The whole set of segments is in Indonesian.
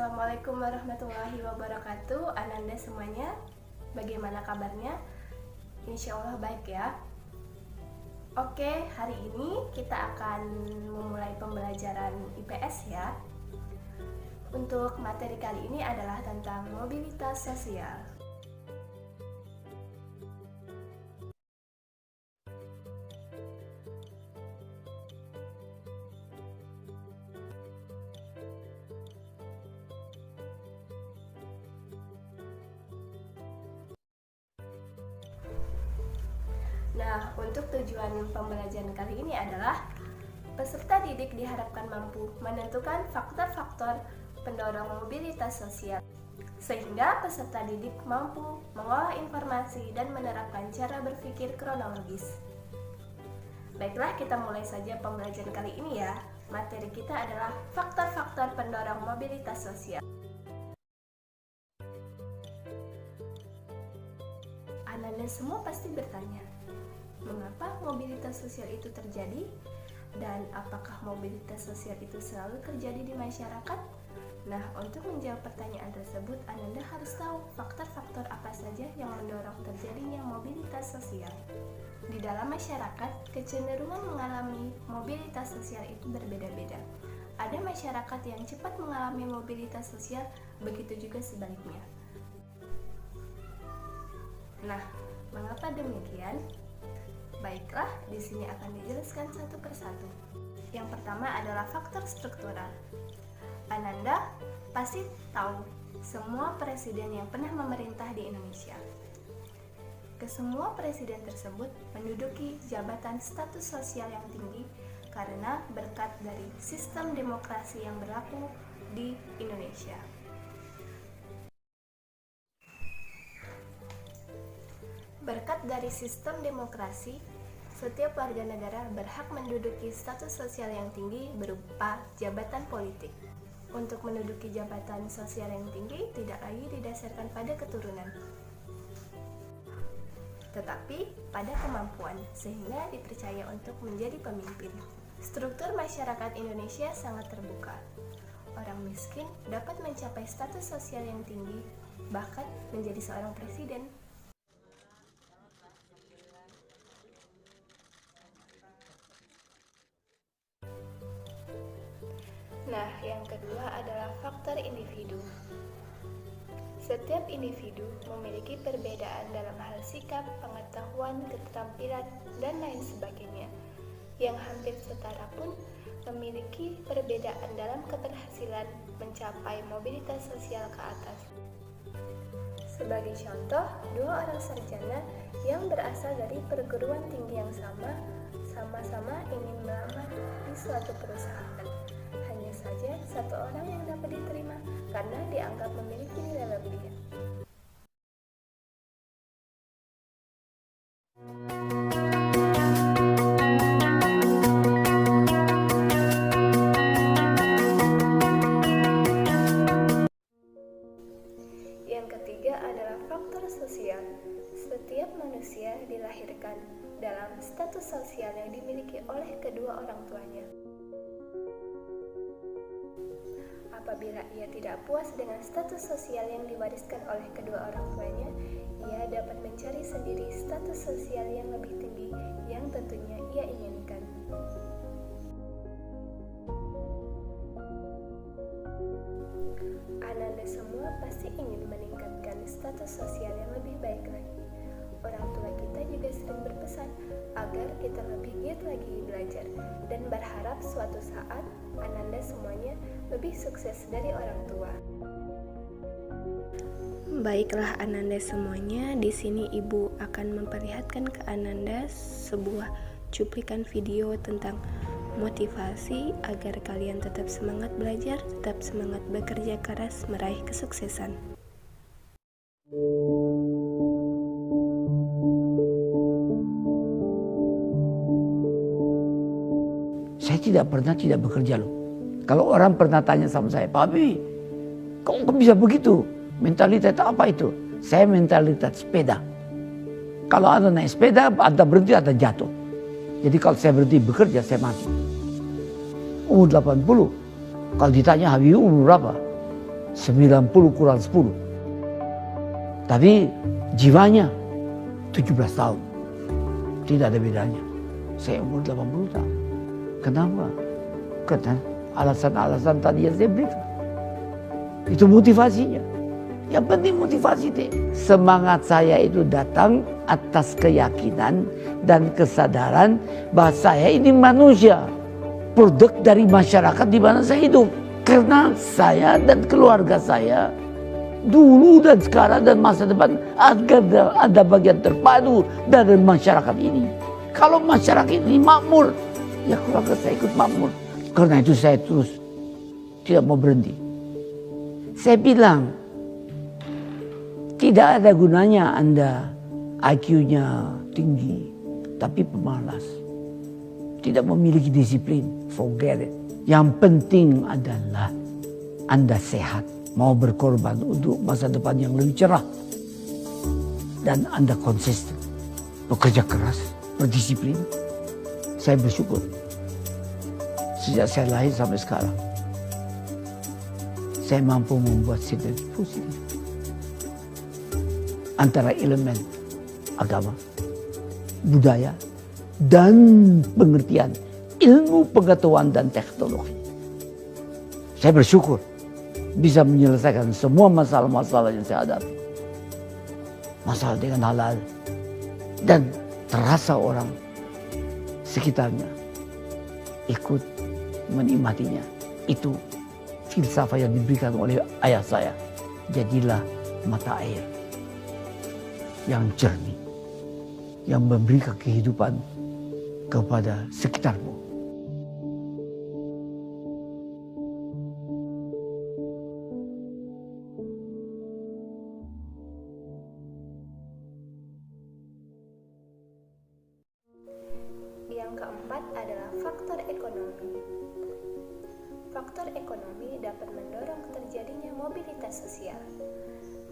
Assalamualaikum warahmatullahi wabarakatuh. Ananda semuanya, bagaimana kabarnya? Insya Allah baik ya. Oke, hari ini kita akan memulai pembelajaran IPS ya. Untuk materi kali ini adalah tentang mobilitas sosial. Nah, untuk tujuan pembelajaran kali ini adalah peserta didik diharapkan mampu menentukan faktor-faktor pendorong mobilitas sosial, sehingga peserta didik mampu mengolah informasi dan menerapkan cara berpikir kronologis. Baiklah, kita mulai saja pembelajaran kali ini ya. Materi kita adalah faktor-faktor pendorong mobilitas sosial. Ananda semua pasti bertanya, mengapa mobilitas sosial itu terjadi? Dan apakah mobilitas sosial itu selalu terjadi di masyarakat? Nah, untuk menjawab pertanyaan tersebut, Ananda harus tahu faktor-faktor apa saja yang mendorong terjadinya mobilitas sosial. Di dalam masyarakat, kecenderungan mengalami mobilitas sosial itu berbeda-beda. Ada masyarakat yang cepat mengalami mobilitas sosial, begitu juga sebaliknya. Nah, mengapa demikian? Baiklah, di sini akan dijelaskan satu persatu. Yang pertama adalah faktor struktural. Ananda pasti tahu semua presiden yang pernah memerintah di Indonesia. Kesemua presiden tersebut menduduki jabatan status sosial yang tinggi karena berkat dari sistem demokrasi yang berlaku di Indonesia. Berkat dari sistem demokrasi, setiap warga negara berhak menduduki status sosial yang tinggi berupa jabatan politik. Untuk menduduki jabatan sosial yang tinggi tidak lagi didasarkan pada keturunan, tetapi pada kemampuan, sehingga dipercaya untuk menjadi pemimpin. Struktur masyarakat Indonesia sangat terbuka. Orang miskin dapat mencapai status sosial yang tinggi, bahkan menjadi seorang presiden. Nah, yang kedua adalah faktor individu. Setiap individu memiliki perbedaan dalam hal sikap, pengetahuan, keterampilan, dan lain sebagainya. Yang hampir setara pun memiliki perbedaan dalam keberhasilan mencapai mobilitas sosial ke atas. Sebagai contoh, dua orang sarjana yang berasal dari perguruan tinggi yang sama-sama ingin melamar di suatu perusahaan. Hanya saja satu orang yang dapat diterima karena dianggap memiliki nilai lebih. Yang ketiga adalah faktor sosial. Setiap manusia dilahirkan dalam status sosial yang dimiliki oleh kedua orang tuanya. Apabila ia tidak puas dengan status sosial yang diwariskan oleh kedua orang tuanya, ia dapat mencari sendiri status sosial yang lebih tinggi yang tentunya ia inginkan. Ananda semua pasti ingin meningkatkan status sosial yang lebih baik lagi. Orang tua kita juga sering berpesan agar kita lebih giat lagi belajar dan berharap suatu saat Ananda semuanya lebih sukses dari orang tua. Baiklah Ananda semuanya, di sini Ibu akan memperlihatkan ke Ananda sebuah cuplikan video tentang motivasi agar kalian tetap semangat belajar, tetap semangat bekerja keras meraih kesuksesan. Saya tidak pernah tidak bekerja loh. Kalau orang pernah tanya sama saya, Pak Habibie, kok bisa begitu? Mentalitas apa itu? Saya mentalitas sepeda. Kalau Anda naik sepeda, Anda berhenti, Anda jatuh. Jadi kalau saya berhenti bekerja, saya mati. Umur 80. Kalau ditanya Habibie umur berapa? 90 kurang 10. Tapi jiwanya 17 tahun. Tidak ada bedanya. Saya umur 80 tahun. Kenapa? Karena alasan-alasan tadi yang saya berikan. Itu motivasinya. Yang penting motivasi deh. Semangat saya itu datang atas keyakinan dan kesadaran bahwa saya ini manusia. Produk dari masyarakat di mana saya hidup. Karena saya dan keluarga saya dulu dan sekarang dan masa depan ada bagian terpadu dari masyarakat ini. Kalau masyarakat ini makmur, ya keluarga saya ikut makmur. Karena itu saya terus tidak mau berhenti. Saya bilang, tidak ada gunanya Anda IQ-nya tinggi, tapi pemalas. Tidak memiliki disiplin, forget it. Yang penting adalah Anda sehat, mau berkorban untuk masa depan yang lebih cerah. Dan Anda konsisten, bekerja keras, berdisiplin. Saya bersyukur. Sejak saya lahir sampai sekarang, saya mampu membuat sinergi positif antara elemen agama, budaya, dan pengertian ilmu pengetahuan dan teknologi. Saya bersyukur bisa menyelesaikan semua masalah-masalah yang saya hadapi. Masalah dengan halal. Dan terasa orang sekitarnya ikut menikmatinya. Itu filsafat yang diberikan oleh ayah saya. Jadilah mata air yang jernih, yang memberikan kehidupan kepada sekitarmu. Yang keempat adalah faktor ekonomi. Faktor ekonomi dapat mendorong terjadinya mobilitas sosial.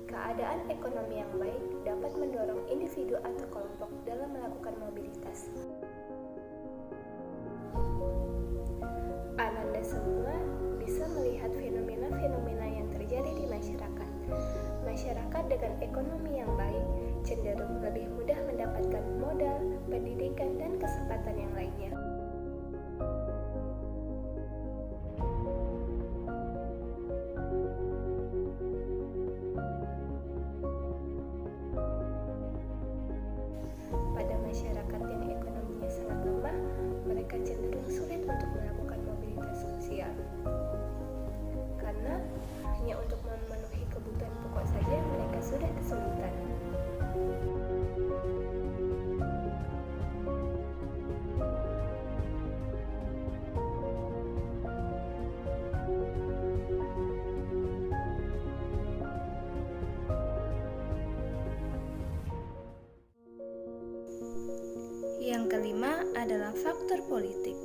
Keadaan ekonomi yang baik dapat mendorong individu atau kelompok dalam melakukan mobilitas. Ananda semua bisa melihat fenomena-fenomena yang terjadi di masyarakat. Masyarakat dengan ekonomi yang baik cenderung lebih mudah mendapatkan modal, pendidikan, dan kesempatan yang lainnya. Pada masyarakat yang ekonominya sangat lemah, mereka cenderung sulit untuk melakukan mobilitas sosial. Karena hanya untuk memenuhi kebutuhan pokok saja mereka sudah kesulitan. Yang kelima adalah faktor politik.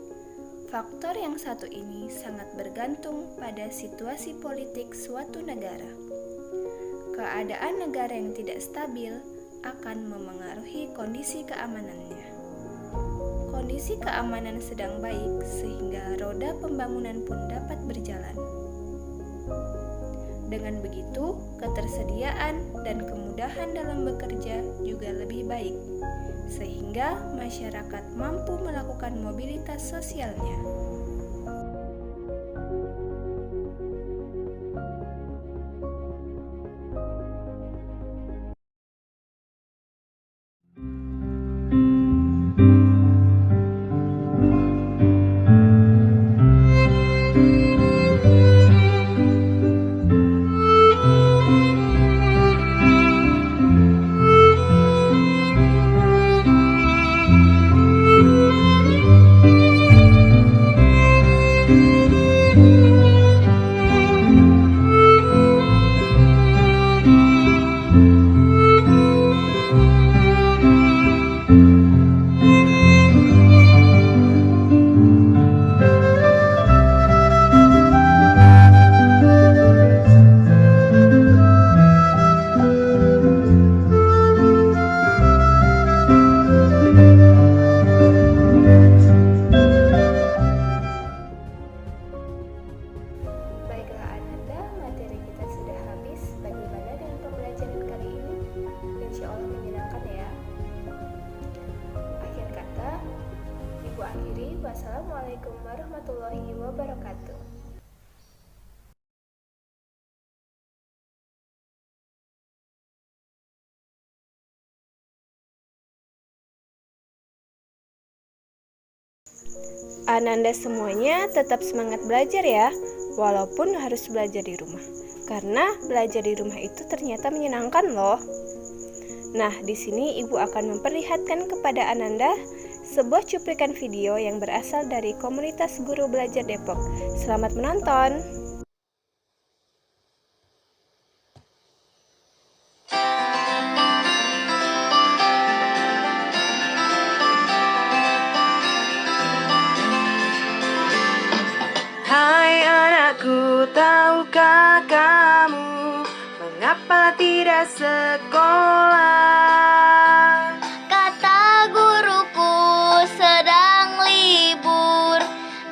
Faktor yang satu ini sangat bergantung pada situasi politik suatu negara. Keadaan negara yang tidak stabil akan memengaruhi kondisi keamanannya. Kondisi keamanan sedang baik sehingga roda pembangunan pun dapat berjalan. Dengan begitu, ketersediaan dan kemudahan dalam bekerja juga lebih baik, sehingga masyarakat mampu melakukan mobilitas sosialnya. Wassalamualaikum warahmatullahi wabarakatuh. Ananda semuanya tetap semangat belajar ya, walaupun harus belajar di rumah. Karena belajar di rumah itu ternyata menyenangkan loh. Nah, di sini Ibu akan memperlihatkan kepada Ananda sebuah cuplikan video yang berasal dari komunitas guru belajar Depok. Selamat menonton. Hai anakku, tahukah kamu mengapa tidak sekolah? Kata guruku sedang libur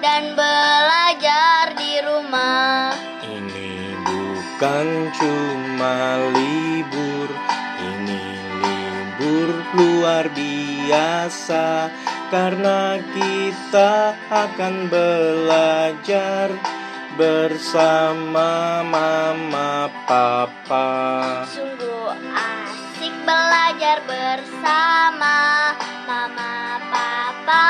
dan belajar di rumah. Ini bukan cuma libur, ini libur luar biasa. Karena kita akan belajar bersama mama papa. Sungguh asik belajar bersama. Mama papa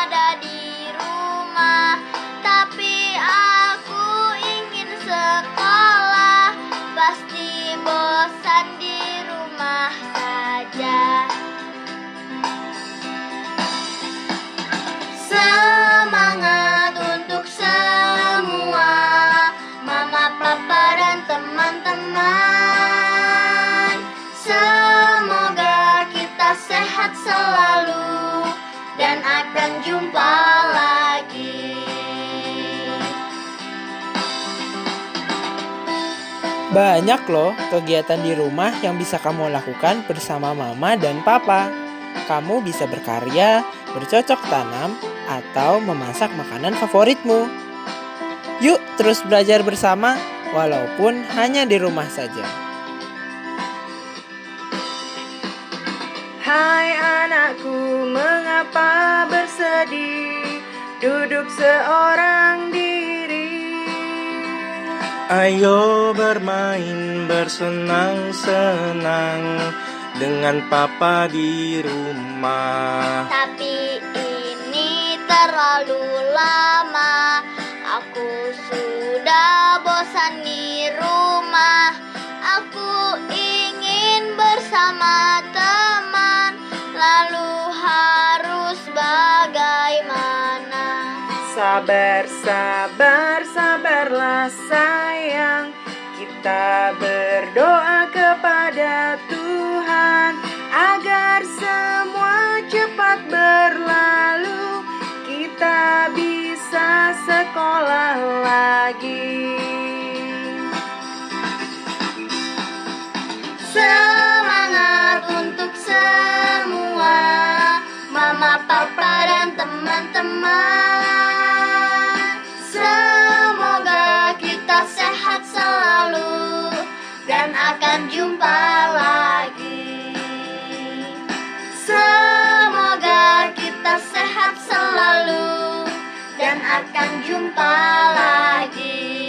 ada di rumah, tapi aku ingin sekolah. Pasti bosan di rumah saja. Semangat untuk semua, mama, papa, dan teman-teman. Semoga kita sehat selalu dan akan jumpa lagi. Banyak loh kegiatan di rumah yang bisa kamu lakukan bersama mama dan papa. Kamu bisa berkarya, bercocok tanam, atau memasak makanan favoritmu. Yuk terus belajar bersama, walaupun hanya di rumah saja. Hai anakku, mengapa bersedih? Duduk seorang diri. Ayo bermain bersenang-senang dengan papa di rumah. Tapi ini terlalu lama. Aku sudah bosan di rumah. Aku ingin bersama teman. Lalu harus bagaimana? Sabar, sabar, sabarlah sayang. Kita berdoa kepada Tuhan agar semua cepat berlalu. Kita bisa sekolah lagi. Semangat untuk semua, mama, papa, dan teman-teman. Semoga kita sehat selalu dan akan jumpa lagi. Semoga kita sehat selalu dan akan jumpa lagi.